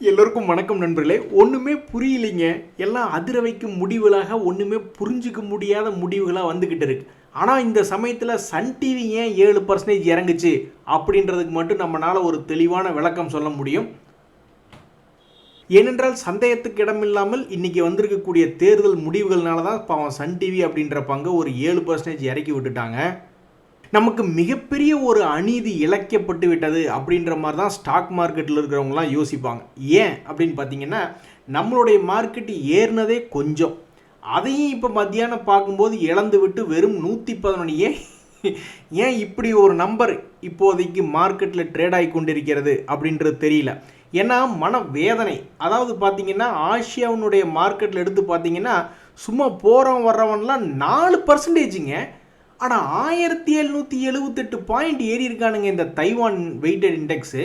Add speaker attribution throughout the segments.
Speaker 1: எல்லோருக்கும் வணக்கம் நண்பர்களே. ஒன்றுமே புரியலைங்க. எல்லாம் அதிர வைக்கும் முடிவுகளாக, ஒன்றுமே புரிஞ்சிக்க முடியாத முடிவுகளாக வந்துக்கிட்டு இருக்கு. ஆனால் இந்த சமயத்தில் சன் டிவி ஏன் 7% இறங்குச்சு அப்படின்றதுக்கு மட்டும் நம்மளால் ஒரு தெளிவான விளக்கம் சொல்ல முடியும். ஏனென்றால் சந்தேகத்துக்கு இடமில்லாமல் இன்றைக்கி வந்திருக்கக்கூடிய தேர்தல் முடிவுகள்னால தான் பாவம் சன் டிவி அப்படின்ற பங்கு ஒரு 7% இறக்கி விட்டுட்டாங்க. நமக்கு மிகப்பெரிய ஒரு அநீதி இழைக்கப்பட்டு விட்டது அப்படின்ற மாதிரி தான் ஸ்டாக் மார்க்கெட்டில் இருக்கிறவங்களாம் யோசிப்பாங்க. ஏன் அப்படின்னு பார்த்தீங்கன்னா, நம்மளுடைய மார்க்கெட் ஏறினதே கொஞ்சம், அதையும் இப்போ மத்தியானம் பார்க்கும்போது இழந்து விட்டு வெறும் 111. ஏன் இப்படி ஒரு நம்பர் இப்போதைக்கு மார்க்கெட்டில் ட்ரேட் ஆகி கொண்டிருக்கிறது அப்படின்றது தெரியல. ஏன்னா மன வேதனை. அதாவது பார்த்தீங்கன்னா, ஆசியாவினுடைய மார்க்கெட்டில் எடுத்து பார்த்தீங்கன்னா சும்மா போகிறவன் வர்றவன்லாம் 4%ங்க. ஆனால் 1778 பாயிண்ட் ஏறி இருக்கானுங்க இந்த தைவான் வெயிட்டட் இண்டெக்ஸு.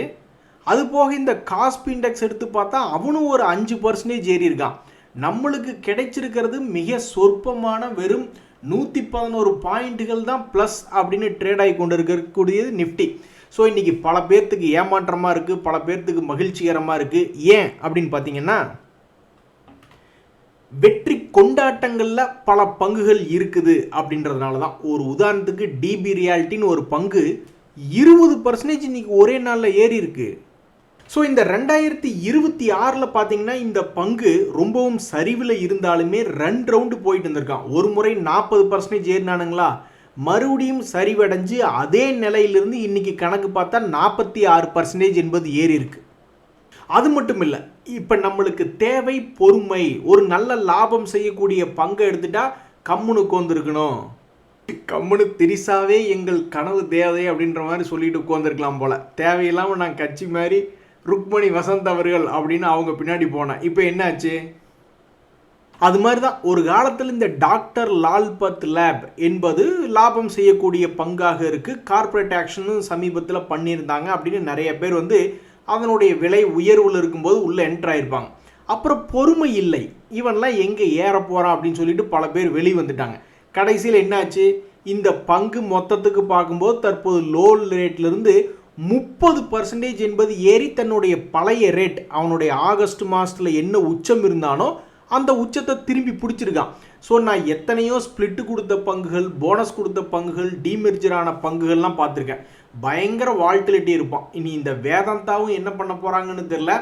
Speaker 1: அது போக இந்த காஸ்பி இண்டெக்ஸ் எடுத்து பார்த்தா அவனும் ஒரு 5% ஏறி இருக்கான். நம்மளுக்கு கிடைச்சிருக்கிறது மிக சொற்பமான வெறும் 111 பாயிண்ட்டுகள் தான் ப்ளஸ் அப்படின்னு ட்ரேட் ஆகி கொண்டு இருக்கக்கூடியது நிஃப்டி. ஸோ இன்றைக்கி பல பேர்த்துக்கு ஏமாற்றமாக இருக்குது, பல பேர்த்துக்கு மகிழ்ச்சிகரமாக இருக்குது. ஏன் அப்படின்னு பார்த்தீங்கன்னா, வெற்றி கொண்டாட்டங்களில் பல பங்குகள் இருக்குது அப்படின்றதுனால தான். ஒரு உதாரணத்துக்கு டிபி ரியாலிட்டின்னு ஒரு பங்கு 20% இன்னைக்கு ஒரே நாளில் ஏறி இருக்கு. ஸோ இந்த 2026 பார்த்தீங்கன்னா இந்த பங்கு ரொம்பவும் சரிவில் இருந்தாலுமே 2 ரவுண்டு போயிட்டு இருந்திருக்கான். ஒரு முறை 40% ஏறினானுங்களா, மறுபடியும் சரிவடைஞ்சு அதே நிலையிலிருந்து இன்னைக்கு கணக்கு பார்த்தா 46% என்பது ஏறி இருக்கு. அது மட்டும் இல்லை, இப்போ நம்மளுக்கு தேவை பொறுமை. ஒரு நல்ல லாபம் செய்யக்கூடிய பங்கை எடுத்துட்டா கம்முனு உட்காந்துருக்கணும். கம்முனு திரிசாவே எங்கள் கனவு தேவை அப்படின்ற மாதிரி சொல்லிட்டு உட்காந்துருக்கலாம் போல. தேவையில்லாமல் நான் கட்சி மாதிரி ருக்மணி வசந்த் அவர்கள் அப்படின்னு அவங்க பின்னாடி போனேன். இப்போ என்னாச்சு? அது மாதிரி தான் ஒரு காலத்தில் இந்த டாக்டர் லால்பத் லேப் என்பது லாபம் செய்யக்கூடிய பங்காக இருக்குது. கார்பரேட் ஆக்ஷனும் சமீபத்தில் பண்ணியிருந்தாங்க அப்படின்னு நிறைய பேர் அதனுடைய விலை உயர்வில் இருக்கும்போது உள்ளே என்ட்ராயிருப்பாங்க. அப்புறம் பொறுமை இல்லை, இவன்லாம் எங்கே ஏற போகிறான் அப்படின்னு சொல்லிட்டு பல பேர் வெளியே வந்துட்டாங்க. கடைசியில் என்னாச்சு? இந்த பங்கு மொத்தத்துக்கு பார்க்கும்போது தற்போது லோ ரேட்லேருந்து 30% என்பது ஏறி தன்னுடைய பழைய ரேட், அவனுடைய ஆகஸ்ட் மாதத்தில் என்ன உச்சம் இருந்தானோ அந்த உச்சத்தை திரும்பி பிடிச்சிருக்கான். ஸோ நான் எத்தனையோ ஸ்பிளிட்டு கொடுத்த பங்குகள், போனஸ் கொடுத்த பங்குகள், டீமெர்ஜரான பங்குகள்லாம் பார்த்துருக்கேன். பயங்கர வால்டிலிட்டி இருப்பான். இனி இந்த வேதாந்தாவும் என்ன பண்ண போகிறாங்கன்னு தெரில.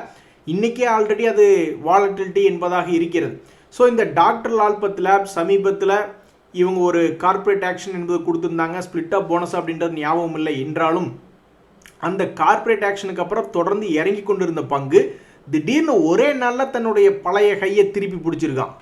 Speaker 1: இன்றைக்கே ஆல்ரெடி அது வாலட்டிலிட்டி என்பதாக இருக்கிறது. ஸோ இந்த டாக்டர் லால்பத் லேப் சமீபத்தில் இவங்க ஒரு கார்பரேட் ஆக்ஷன் என்பது கொடுத்துருந்தாங்க. ஸ்பிளிட் ஆஃப் போனஸ் அப்படின்றது ஞாபகம் இல்லை என்றாலும் அந்த கார்பரேட் ஆக்ஷனுக்கு அப்புறம் தொடர்ந்து இறங்கி கொண்டிருந்த பங்கு திடீர்னு ஒரே நாளில் தன்னுடைய பழைய கையை திருப்பி பிடிச்சிருக்கான்.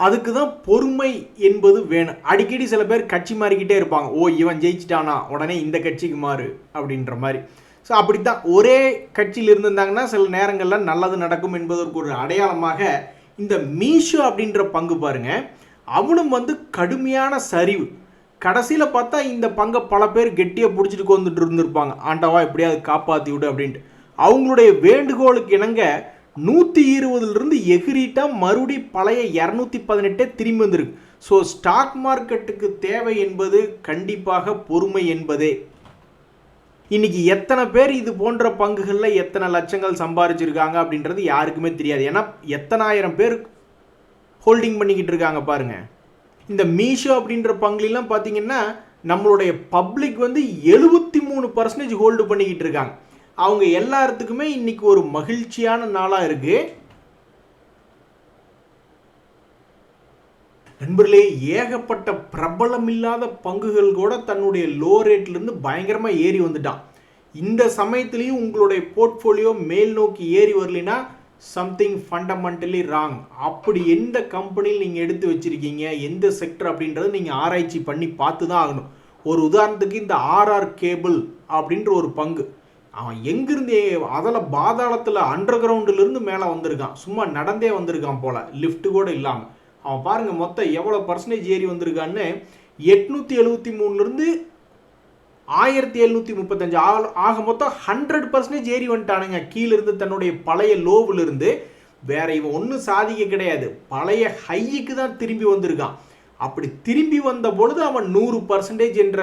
Speaker 1: அதுக்கு தான் பொறுமை என்பது வேணும். அடிக்கடி சில பேர் கட்சி மாறிக்கிட்டே இருப்பாங்க. ஓ இவன் ஜெயிச்சிட்டானா உடனே இந்த கட்சிக்கு மாறு அப்படின்ற மாதிரி. ஸோ அப்படித்தான் ஒரே கட்சியில் இருந்திருந்தாங்கன்னா சில நேரங்களில் நல்லது நடக்கும் என்பதற்கு ஒரு அடையாளமாக இந்த மீஷோ அப்படின்ற பங்கு பாருங்க, அவனும் கடுமையான சரிவு. கடைசியில் பார்த்தா இந்த பங்கை பல பேர் கெட்டியாக பிடிச்சிட்டு வந்துட்டு இருந்திருப்பாங்க. ஆண்டவா எப்படியாவது காப்பாற்றி விடு அப்படின்ட்டு. அவங்களுடைய வேண்டுகோளுக்கு இணங்க 120 எகிரிட்டா மறுபடி பழைய 218 திரும்பி வந்திருக்கு. ஸோ ஸ்டாக் மார்க்கெட்டுக்கு தேவை என்பது கண்டிப்பாக பொறுமை என்பதே. இன்னைக்கு எத்தனை பேர் இது போன்ற பங்குகளில் எத்தனை லட்சங்கள் சம்பாதிச்சிருக்காங்க அப்படின்றது யாருக்குமே தெரியாது. ஏன்னா எத்தனை ஆயிரம் பேர் ஹோல்டிங் பண்ணிக்கிட்டு இருக்காங்க பாருங்க. இந்த மீஷோ அப்படின்ற பங்குலாம் பார்த்தீங்கன்னா நம்மளுடைய பப்ளிக் 73% ஹோல்டு பண்ணிக்கிட்டு இருக்காங்க. அவங்க எல்லாத்துக்குமே இன்னைக்கு ஒரு மகிழ்ச்சியான நாளாக இருக்கு. நண்பர்களே, ஏகப்பட்ட பிரபலம் இல்லாத பங்குகள் கூட தன்னுடைய லோ ரேட்லேருந்து பயங்கரமாக ஏறி வந்துட்டான். இந்த சமயத்துலேயும் உங்களுடைய போர்ட்ஃபோலியோ மேல் நோக்கி ஏறி வரலைன்னா சம்திங் ஃபண்டமெண்டலி ராங். அப்படி எந்த கம்பெனியில் நீங்கள் எடுத்து வச்சுருக்கீங்க, எந்த செக்டர் அப்படின்றத நீங்கள் ஆராய்ச்சி பண்ணி பார்த்து தான் ஆகணும். ஒரு உதாரணத்துக்கு இந்த ஆர்ஆர் கேபிள் அப்படின்ற ஒரு பங்கு, அவன் எங்கிருந்து அதில் பாதாளத்தில் அண்டர் கிரவுண்டிலிருந்து மேலே வந்திருக்கான். சும்மா நடந்தே வந்திருக்கான் போல், லிஃப்ட்டு கூட இல்லாமல். அவன் பாருங்கள் மொத்தம் எவ்வளோ பர்சன்டேஜ் ஏறி வந்திருக்கான்னு. 873லேருந்து 1735 ஆக மொத்தம் 100% ஏறி வந்துட்டானுங்க. கீழிருந்து தன்னுடைய பழைய லோவிலிருந்து. வேற இவன் ஒன்றும் சாதிக்க கிடையாது, பழைய ஹைக்கு தான் திரும்பி வந்திருக்கான். அப்படி திரும்பி வந்த பொழுது அவன் 100% என்ற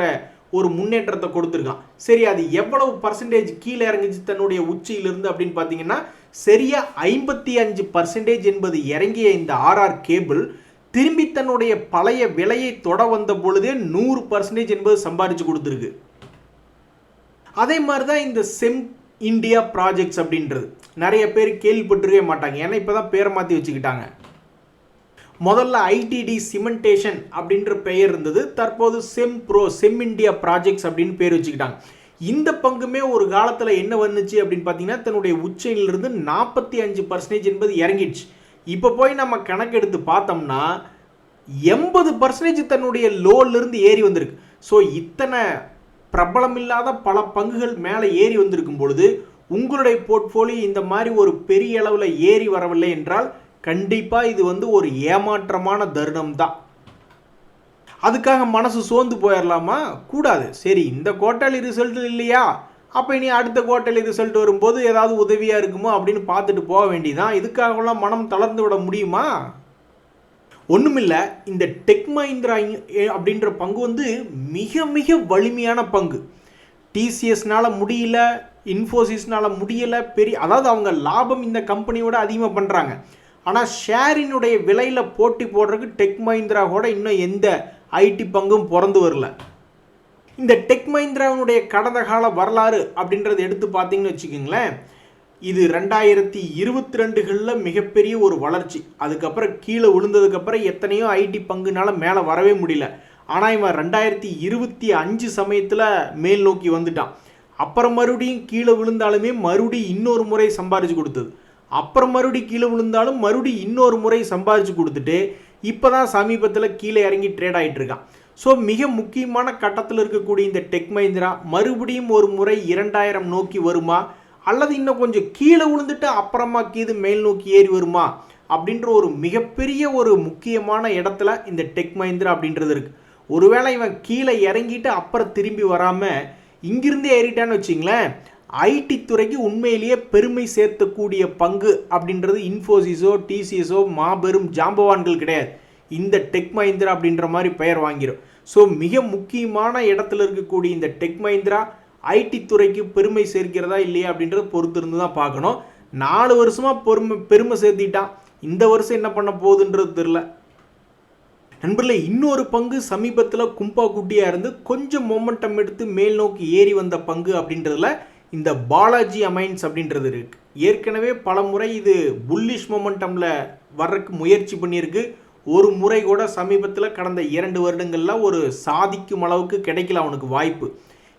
Speaker 1: ஒரு முன்னேற்றத்தை கொடுத்துருக்கான். சரி, அது எவ்வளவு பர்சன்டேஜ் கீழே இறங்கிச்சு தன்னுடைய உச்சியிலிருந்து அப்படின்னு பார்த்தீங்கன்னா சரியா 55% என்பது இறங்கிய இந்த ஆர்ஆர் கேபிள் திரும்பி தன்னுடைய பழைய விலையை தொட வந்த பொழுதே 100% என்பது சம்பாதிச்சு கொடுத்துருக்கு. அதே மாதிரி தான் இந்த செம் இந்தியா ப்ராஜெக்ட்ஸ் அப்படின்றது நிறைய பேர் கேள்விப்பட்டிருக்கவே மாட்டாங்க. ஏன்னா இப்போதான் பேரை மாற்றி வச்சுக்கிட்டாங்க. முதல்ல ஐடிடி சிமெண்டேஷன் அப்படின்ற பெயர் இருந்தது. தற்போது செம் இந்தியா ப்ராஜெக்ட்ஸ் அப்படின்னு பேர் வச்சுக்கிட்டாங்க. இந்த பங்குமே ஒரு காலத்தில் என்ன வந்துச்சு அப்படின்னு பார்த்தீங்கன்னா தன்னுடைய உச்சையிலிருந்து 45% என்பது இறங்கிடுச்சு. இப்போ போய் நம்ம கணக்கெடுத்து பார்த்தோம்னா 80% தன்னுடைய லோலிருந்து ஏறி வந்திருக்கு. ஸோ இத்தனை பிரபலம் இல்லாத பல பங்குகள் மேலே ஏறி வந்திருக்கும் பொழுது உங்களுடைய போர்ட்ஃபோலியோ இந்த மாதிரி ஒரு பெரிய அளவில் ஏறி வரவில்லை என்றால் கண்டிப்பாக இது ஒரு ஏமாற்றமான தருணம் தான். அதுக்காக மனசு சோர்ந்து போயிடலாமா? கூடாது. சரி, இந்த குவார்ட்டர்லி ரிசல்ட் இல்லையா, அப்போ இனி அடுத்த குவார்ட்டர்லி ரிசல்ட் வரும்போது ஏதாவது உதவியாக இருக்குமோ அப்படின்னு பார்த்துட்டு போக வேண்டியதான். இதுக்காகலாம் மனம் தளர்ந்து விட முடியுமா? ஒன்றுமில்லை. இந்த டெக் மஹிந்திரா அப்படின்ற பங்கு மிக மிக வலிமையான பங்கு. டிசிஎஸ்னால முடியல, இன்ஃபோசிஸ்னால முடியலை, அதாவது அவங்க லாபம் இந்த கம்பெனியோட அதிகமாக பண்ணுறாங்க. ஆனால் ஷேரினுடைய விலையில் போட்டி போடுறதுக்கு டெக் மஹிந்திரா கூட இன்னும் எந்த ஐடி பங்கும் பிறந்து வரல. இந்த டெக் மஹிந்திராவினுடைய கடந்த கால வரலாறு அப்படின்றத எடுத்து பார்த்தீங்கன்னு வச்சுக்கோங்களேன், இது 2022களில் மிகப்பெரிய ஒரு வளர்ச்சி. அதுக்கப்புறம் கீழே விழுந்ததுக்கப்புறம் எத்தனையோ ஐடி பங்குனால மேலே வரவே முடியல. ஆனால் இவன் 2025 சமயத்தில் மேல் நோக்கி வந்துட்டான். அப்புறம் மறுபடியும் கீழே விழுந்தாலுமே மறுபடியும் இன்னொரு முறை சம்பாரிச்சு கொடுத்தது. அப்புறம் மறுபடியும் கீழே விழுந்தாலும் மறுபடியும் இன்னொரு முறை சம்பாதிச்சு கொடுத்துட்டு இப்போ தான் சமீபத்தில் கீழே இறங்கி ட்ரேட் ஆகிட்டு இருக்கான். ஸோ மிக முக்கியமான கட்டத்தில் இருக்கக்கூடிய இந்த டெக் மஹிந்திரா மறுபடியும் ஒரு முறை 2000 நோக்கி வருமா, அல்லது இன்னும் கொஞ்சம் கீழே விழுந்துட்டு அப்புறமா கீது மேல் நோக்கி ஏறி வருமா அப்படின்ற ஒரு மிகப்பெரிய ஒரு முக்கியமான இடத்துல இந்த டெக் மஹிந்திரா அப்படின்றது இருக்குது. ஒருவேளை இவன் கீழே இறங்கிட்டு அப்புறம் திரும்பி வராமல் இங்கிருந்தே ஏறிட்டான்னு வச்சிங்களேன், ஐடி துறைக்கு உண்மையிலேயே பெருமை சேர்த்தக்கூடிய பங்கு அப்படின்றது இன்ஃபோசிஸோ டிசிஎஸோ மாபெரும் ஜாம்பவான்கள் கிடையாது. இந்த டெக் மஹிந்திரா அப்படின்ற மாதிரி பெயர் வாங்கிடும். ஸோ மிக முக்கியமான இடத்துல இருக்கக்கூடிய இந்த டெக் மஹிந்திரா ஐடி துறைக்கு பெருமை சேர்க்கிறதா இல்லையா அப்படின்றத பொறுத்து இருந்து தான் பார்க்கணும். 4 வருஷமாக பெருமை சேர்த்திட்டான். இந்த வருஷம் என்ன பண்ண போகுதுன்றது தெரில. நண்பர்களே, இன்னொரு பங்கு சமீபத்தில் கும்பா குட்டியாக இருந்து கொஞ்சம் மொமெண்டம் எடுத்து மேல் நோக்கி ஏறி வந்த பங்கு அப்படின்றதுல இந்த பாலாஜி அமைன்ஸ் அப்படின்றது இருக்கு. ஏற்கனவே பல முறை இது புல்லிஷ் மொமெண்டமில் வர்றதுக்கு முயற்சி பண்ணியிருக்கு. ஒரு முறை கூட சமீபத்தில் கடந்த 2 வருடங்களில் ஒரு சாதிக்கும் அளவுக்கு கிடைக்கல அவனுக்கு வாய்ப்பு.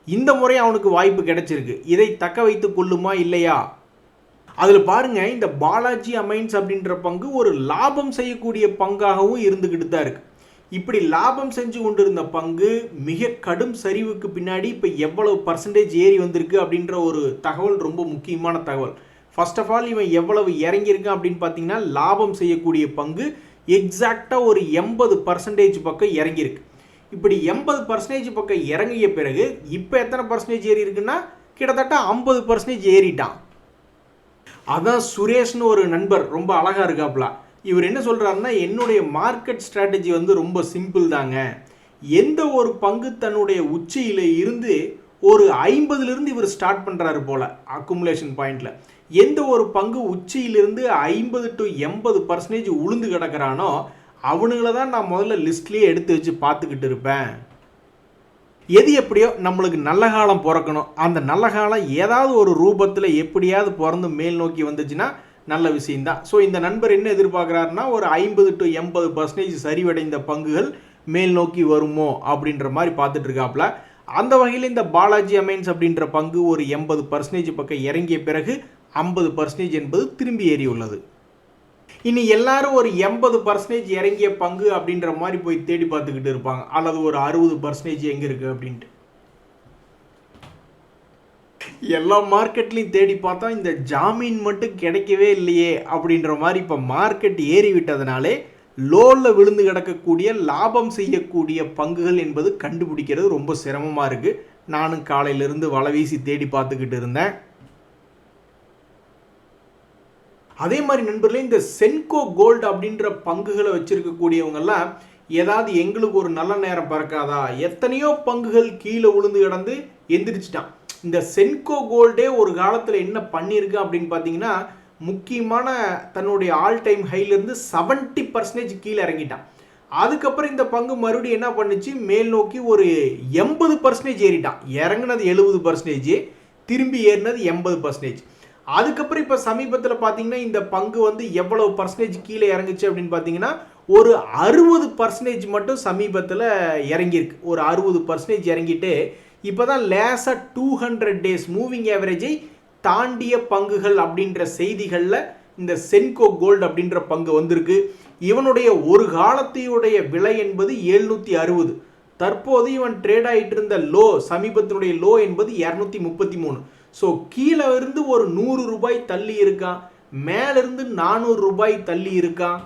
Speaker 1: இந்த முறை அவனுக்கு வாய்ப்பு கிடைச்சிருக்கு. இதை தக்க வைத்து கொள்ளுமா இல்லையா? அதில் பாருங்க, இந்த பாலாஜி அமைன்ஸ் அப்படின்ற பங்கு ஒரு லாபம் செய்யக்கூடிய பங்காகவும் இருந்துக்கிட்டு தான் இருக்கு. இப்படி லாபம் செஞ்சு கொண்டிருந்த பங்கு மிக கடும் சரிவுக்கு பின்னாடி இப்போ எவ்வளவு பர்சன்டேஜ் ஏறி வந்திருக்கு அப்படின்ற ஒரு தகவல் ரொம்ப முக்கியமான தகவல். ஃபர்ஸ்ட் ஆஃப் ஆல் இவன் எவ்வளவு இறங்கியிருக்கான் அப்படின்னு பார்த்தீங்கன்னா, லாபம் செய்யக்கூடிய பங்கு எக்ஸாக்டாக ஒரு 80% பக்கம் இறங்கியிருக்கு. இப்படி 80% பக்கம் இறங்கிய பிறகு இப்போ எத்தனை பர்சன்டேஜ் ஏறி இருக்குன்னா கிட்டத்தட்ட 50% ஏறிட்டான். அதான் சுரேஷ்னு ஒரு நண்பர் ரொம்ப அழகாக இருக்காப்புல. இவர் என்ன சொல்கிறாருன்னா, என்னுடைய மார்க்கெட் ஸ்ட்ராட்டஜி ரொம்ப சிம்பிள் தாங்க. எந்த ஒரு பங்கு தன்னுடைய உச்சியில் இருந்து ஒரு 50லிருந்து இவர் ஸ்டார்ட் பண்ணுறாரு போல் அக்குமுலேஷன் பாயிண்டில். எந்த ஒரு பங்கு உச்சியிலிருந்து 50 to 80% உளுந்து கிடக்கிறானோ அவனுங்களை தான் நான் முதல்ல லிஸ்ட்லேயே எடுத்து வச்சு பார்த்துக்கிட்டு இருப்பேன். எது எப்படியோ நம்மளுக்கு நல்ல காலம் பிறக்கணும். அந்த நல்ல காலம் ஏதாவது ஒரு ரூபத்தில் எப்படியாவது பிறந்து மேல் நோக்கி வந்துச்சுன்னா நல்ல விஷயம்தான். ஸோ இந்த நண்பர் என்ன எதிர்பார்க்குறாருன்னா, ஒரு 50 to 80% சரிவடைந்த பங்குகள் மேல் நோக்கி வருமோ அப்படின்ற மாதிரி பார்த்துட்டு இருக்காப்புல. அந்த வகையில் இந்த பாலாஜி அமைன்ஸ் அப்படின்ற பங்கு ஒரு 80% பக்கம் இறங்கிய பிறகு 50% என்பது திரும்பி ஏறி உள்ளது. இனி எல்லாரும் ஒரு 80% இறங்கிய பங்கு அப்படின்ற மாதிரி போய் தேடி பார்த்துக்கிட்டு இருப்பாங்க, அல்லது ஒரு 60% எங்கே இருக்குது அப்படின்ட்டு. எல்லா மார்க்கெட்லையும் தேடி பார்த்தா இந்த ஜாமீன் மட்டும் கிடைக்கவே இல்லையே அப்படின்ற மாதிரி இப்போ மார்க்கெட் ஏறி விட்டதுனாலே லோவில் விழுந்து கிடக்கக்கூடிய லாபம் செய்யக்கூடிய பங்குகள் என்பது கண்டுபிடிக்கிறது ரொம்ப சிரமமாக இருக்குது. நானும் காலையிலிருந்து வலை வீசி தேடி பார்த்துக்கிட்டு இருந்தேன். அதே மாதிரி நண்பர்களே, இந்த சென்கோ கோல்டு அப்படின்ற பங்குகளை வச்சிருக்கக்கூடியவங்கெல்லாம் ஏதாவது எங்களுக்கு ஒரு நல்ல நேரம் பிறக்காதா, எத்தனையோ பங்குகள் கீழே விழுந்து கிடந்து எந்திரிச்சிட்டான். இந்த சென்கோ கோல்டே ஒரு காலத்தில் என்ன பண்ணியிருக்கு அப்படின்னு பார்த்தீங்கன்னா, முக்கியமான தன்னுடைய ஆல் டைம் ஹைலேருந்து 70% கீழே இறங்கிட்டான். அதுக்கப்புறம் இந்த பங்கு மறுபடியும் என்ன பண்ணுச்சு, மேல் நோக்கி ஒரு 80% ஏறிட்டான். இறங்குனது 70%, திரும்பி ஏறினது 80%. அதுக்கப்புறம் இப்போ சமீபத்தில் பார்த்தீங்கன்னா இந்த பங்கு வந்து எவ்வளவு பர்சன்டேஜ் கீழே இறங்குச்சு அப்படின்னு பார்த்தீங்கன்னா ஒரு 60% மட்டும் சமீபத்தில் இறங்கியிருக்கு. ஒரு 60% இறங்கிட்டு இப்போ தான் லேசாக 200 days மூவிங் ஆவரேஜை தாண்டிய பங்குகள் அப்படின்ற செய்திகளில் இந்த சென்கோ கோல்டு அப்படின்ற பங்கு வந்திருக்கு. இவனுடைய ஒரு காலத்தையுடைய விலை என்பது 760. தற்போது இவன் ட்ரேட் ஆகிட்டு இருந்த லோ, சமீபத்தினுடைய லோ என்பது 233. ஸோ கீழே இருந்து ஒரு 100 ரூபாய் தள்ளி இருக்கான், மேலிருந்து 400 ரூபாய் தள்ளி இருக்கான்.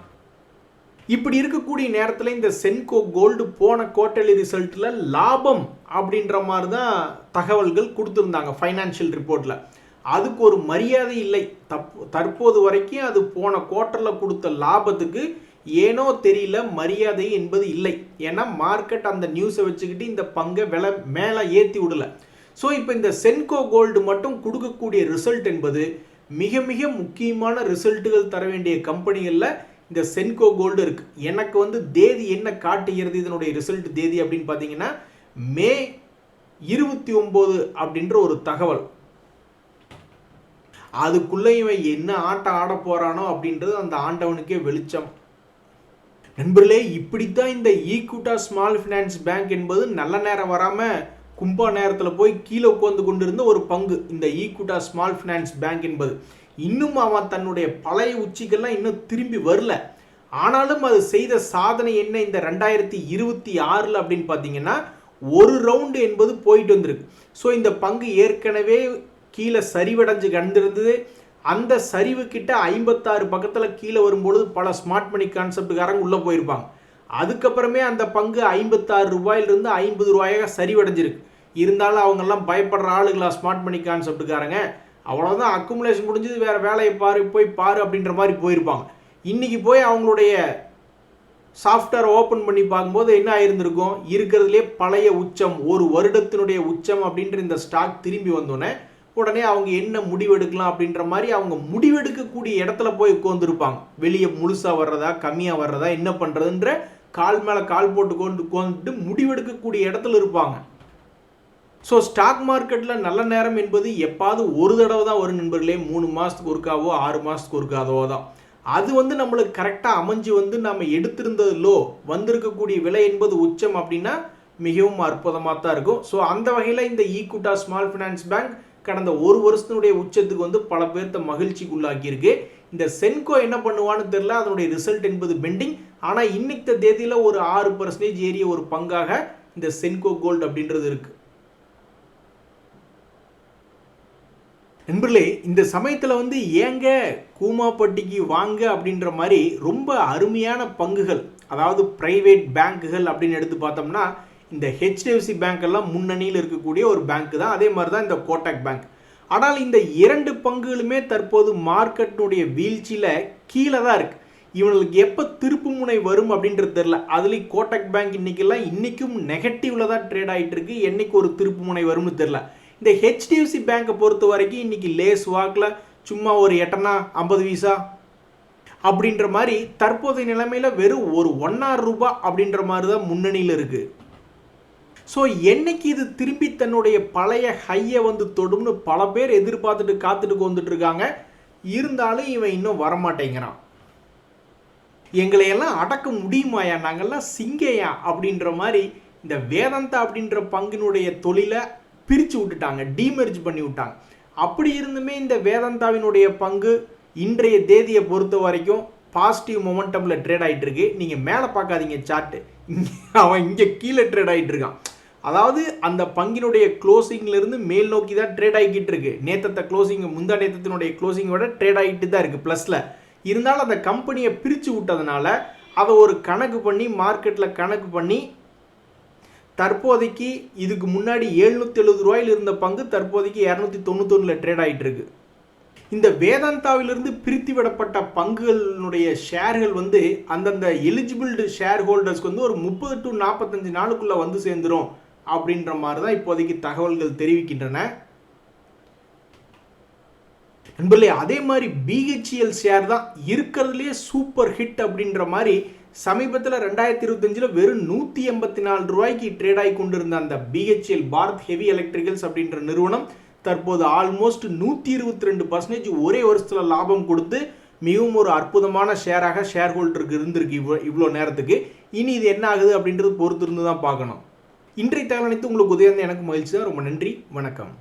Speaker 1: இப்படி இருக்கக்கூடிய நேரத்தில் இந்த சென்கோ கோல்டு போன குவார்டர்லி ரிசல்ட்டில் லாபம் அப்படின்ற மாதிரி தான் தகவல்கள் கொடுத்துருந்தாங்க ஃபைனான்ஷியல் ரிப்போர்ட்டில். அதுக்கு ஒரு மரியாதை இல்லை. தற்போது வரைக்கும் அது போன குவார்ட்டரில் கொடுத்த லாபத்துக்கு ஏனோ தெரியல மரியாதை என்பது இல்லை. ஏன்னா மார்க்கெட் அந்த நியூஸை வச்சுக்கிட்டு இந்த பங்கை விலை மேலே ஏற்றி விடல. ஸோ இப்போ இந்த சென்கோ கோல்டு மட்டும் கொடுக்கக்கூடிய ரிசல்ட் என்பது மிக மிக முக்கியமான ரிசல்ட்டுகள் தர வேண்டிய கம்பெனிகளில் இந்த சென்கோ கோல்டு இருக்குது. எனக்கு வந்து தேதி என்ன காட்டுகிறது இதனுடைய ரிசல்ட் தேதி அப்படின்னு பார்த்தீங்கன்னா மே 29 அப்படின்ற ஒரு தகவல். அதுக்குள்ளே இவன் என்ன ஆட்டம் ஆட போகிறானோ அப்படின்றது அந்த ஆண்டவனுக்கே வெளிச்சம். நண்பர்களே, இப்படித்தான் இந்த ஈக்விட்டா ஸ்மால் ஃபினான்ஸ் பேங்க் என்பது நல்ல நேரம் வராமல் கும்பா நேரத்தில் போய் கீழே உட்காந்து கொண்டிருந்த ஒரு பங்கு இந்த ஈக்விட்டா ஸ்மால் ஃபினான்ஸ் பேங்க் என்பது. இன்னும் அவன் தன்னுடைய பழைய உச்சிகள்லாம் இன்னும் திரும்பி வரல. ஆனாலும் அது செய்த சாதனை என்ன இந்த 2026 அப்படின்னு பார்த்தீங்கன்னா ஒரு ரவுண்டு என்பது போயிட்டு வந்திருக்கு. ஸோ இந்த பங்கு ஏற்கனவே கீழே சரிவடைஞ்சு கண்டிருந்தது. அந்த சரிவு கிட்ட 56 பக்கத்தில் கீழே வரும்பொழுது பல ஸ்மார்ட் மணி கான்செப்டுக்காரங்க உள்ளே போயிருப்பாங்க. அதுக்கப்புறமே அந்த பங்கு 56 ரூபாயிலிருந்து 50 ரூபாயாக சரிவடைஞ்சிருக்கு. இருந்தாலும் அவங்கெல்லாம் பயப்படுற ஆளுங்களா ஸ்மார்ட் மணி கான்செப்டுக்காரங்க, அவ்வளோதான் அக்குமுலேஷன் முடிஞ்சது, வேறு வேலையை போய் பாரு அப்படின்ற மாதிரி போயிருப்பாங்க. இன்றைக்கி போய் அவங்களுடைய சாஃப்ட்வேர் ஓப்பன் பண்ணி பார்க்கும்போது என்ன ஆயிருந்திருக்கும், இருக்கிறதுலே பழைய உச்சம், ஒரு வருடத்தினுடைய உச்சம் அப்படின்ற இந்த ஸ்டாக் திரும்பி வந்தோடனே உடனே அவங்க என்ன முடிவெடுக்கலாம் அப்படின்ற மாதிரி அவங்க முடிவெடுக்கக்கூடிய இடத்துல போய் உட்காந்துருப்பாங்க. வெளியே முழுசாக வர்றதா கம்மியாக வர்றதா என்ன பண்ணுறதுன்ற கால் மேலே கால் போட்டு கொண்டு முடிவெடுக்கக்கூடிய இடத்துல இருப்பாங்க. ஸோ ஸ்டாக் மார்க்கெட்டில் நல்ல நேரம் என்பது எப்பாவது ஒரு தடவை தான் வரும் நண்பர்களே. 3 மாதத்துக்கு ஒருக்காவோ 6 மாதத்துக்கு ஒருக்காவோ தான். அது வந்து நம்மளுக்கு கரெக்டாக அமைஞ்சு வந்து நம்ம எடுத்திருந்தது லோ, வந்திருக்கக்கூடிய விலை என்பது உச்சம் அப்படின்னா மிகவும் அற்புதமாக தான் இருக்கும். ஸோ அந்த வகையில் இந்த ஈக்விட்டா ஸ்மால் ஃபினான்ஸ் பேங்க் கடந்த ஒரு வருஷத்தினுடைய உச்சத்துக்கு வந்து பல பேர்த்த மகிழ்ச்சிக்குள்ளாக்கியிருக்கு. இந்த சென்கோ என்ன பண்ணுவான்னு தெரியல, அதனுடைய ரிசல்ட் என்பது பெண்டிங். ஆனால் இன்னைக்கு தேதியில் ஒரு 6% ஏறிய ஒரு பங்காக இந்த சென்கோ கோல்டு அப்படின்றது இருக்கு. நண்பர்களே, இந்த சமயத்தில் வந்து ஏங்க கூமாப்பட்டிக்கு வாங்க அப்படின்ற மாதிரி ரொம்ப அருமையான பங்குகள், அதாவது பிரைவேட் பேங்குகள் அப்படின்னு எடுத்து பார்த்தோம்னா இந்த ஹெச்டிஎஃப்சி பேங்க் எல்லாம் முன்னணியில் இருக்கக்கூடிய ஒரு பேங்க் தான். அதே மாதிரி தான் இந்த கோட்டக் பேங்க். ஆனால் இந்த 2 பங்குகளுமே தற்போது மார்க்கெட்டினுடைய வீழ்ச்சியில் கீழே தான் இருக்குது. இவங்களுக்கு எப்போ திருப்பு முனை வரும் அப்படின்றது தெரியல. அதுலேயும் கோட்டக் பேங்க் இன்றைக்கும் நெகட்டிவில் தான் ட்ரேட் ஆகிட்டு இருக்கு. என்னைக்கு ஒரு திருப்பு முனை வரும்னு தெரியல. இந்த ஹெச்டிஎஃப்சி பேங்கை பொறுத்த வரைக்கும் இன்றைக்கி லேஸ் வாக்கில் சும்மா ஒரு 8 50 பைசா அப்படின்ற மாதிரி தற்போதைய நிலைமையில் வெறும் ஒரு 1 ரூபாய் அப்படின்ற மாதிரி தான் முன்னணியில் இருக்குது. ஸோ என்னைக்கு இது திரும்பி தன்னுடைய பழைய ஹையை வந்து தொடும்னு பல பேர் எதிர்பார்த்துட்டு காத்துட்டு வந்துட்டு இருக்காங்க. இருந்தாலும் இவன் இன்னும் வரமாட்டேங்கிறான். எங்களையெல்லாம் அடக்க முடியுமாயா, நாங்கள்லாம் சிங்கையா அப்படின்ற மாதிரி இந்த வேதாந்தா அப்படின்ற பங்கினுடைய தொழிலை பிரித்து விட்டுட்டாங்க, டீமெர்ஜ் பண்ணி விட்டாங்க. அப்படி இருந்துமே இந்த வேதாந்தாவினுடைய பங்கு இன்றைய தேதியை பொறுத்த வரைக்கும் பாசிட்டிவ் மொமெண்டமில் ட்ரேட் ஆகிட்டு இருக்கு. நீங்கள் மேலே பார்க்காதீங்க சார்ட்டு, அவன் இங்கே கீழே ட்ரேட் ஆகிட்டு இருக்கான். அதாவது அந்த பங்கினுடைய க்ளோசிங்லேருந்து மேல் நோக்கி தான் ட்ரேட் ஆகிக்கிட்டு இருக்கு. நேற்றத்தை க்ளோசிங் முந்தா நேற்றத்தினுடைய க்ளோசிங்கோட ட்ரேட் ஆகிட்டு தான் இருக்குது ப்ளஸில். இருந்தாலும் அந்த கம்பெனியை பிரித்து விட்டதுனால அதை ஒரு கணக்கு பண்ணி மார்க்கெட்டில் கணக்கு பண்ணி தற்போதைக்கு இதுக்கு முன்னாடி 770 ரூபாயில் இருந்த பங்கு தற்போதைக்கு 291 ட்ரேட் ஆகிட்டு இருக்கு. இந்த வேதாந்தாவிலிருந்து பிரித்து விடப்பட்ட பங்குகளுடைய ஷேர்கள் வந்து அந்தந்த எலிஜிபிள் ஷேர் ஹோல்டர்ஸ்க்கு வந்து ஒரு 30 to 45 நாளுக்குள்ள வந்து சேர்ந்துரும் அப்படின்ற மாதிரி தான் இப்போதைக்கு தகவல்கள் தெரிவிக்கின்றன. நண்பர்களே, அதே மாதிரி பிஹெச்இஎல் ஷேர் தான் இருக்கிறதுலேயே சூப்பர் ஹிட் அப்படின்ற மாதிரி சமீபத்தில் 2025 வெறும் 184 ரூபாய்க்கு ட்ரேட் ஆகி கொண்டிருந்த அந்த பிஹெச்இஎல் பாரத் ஹெவி எலக்ட்ரிக்கல்ஸ் அப்படின்ற நிறுவனம் தற்போது ஆல்மோஸ்ட் 122% ஒரே வருஷத்தில் லாபம் கொடுத்து மிகவும் ஒரு அற்புதமான ஷேராக ஷேர் ஹோல்டருக்கு இருந்திருக்கு இவ்வளோ நேரத்துக்கு. இனி இது என்ன ஆகுது அப்படின்றது பொறுத்திருந்து தான் பார்க்கணும். இன்றைய தகவல் அனைத்து உங்களுக்கு உதவி எனக்கு மகிழ்ச்சி தான். ரொம்ப நன்றி, வணக்கம்.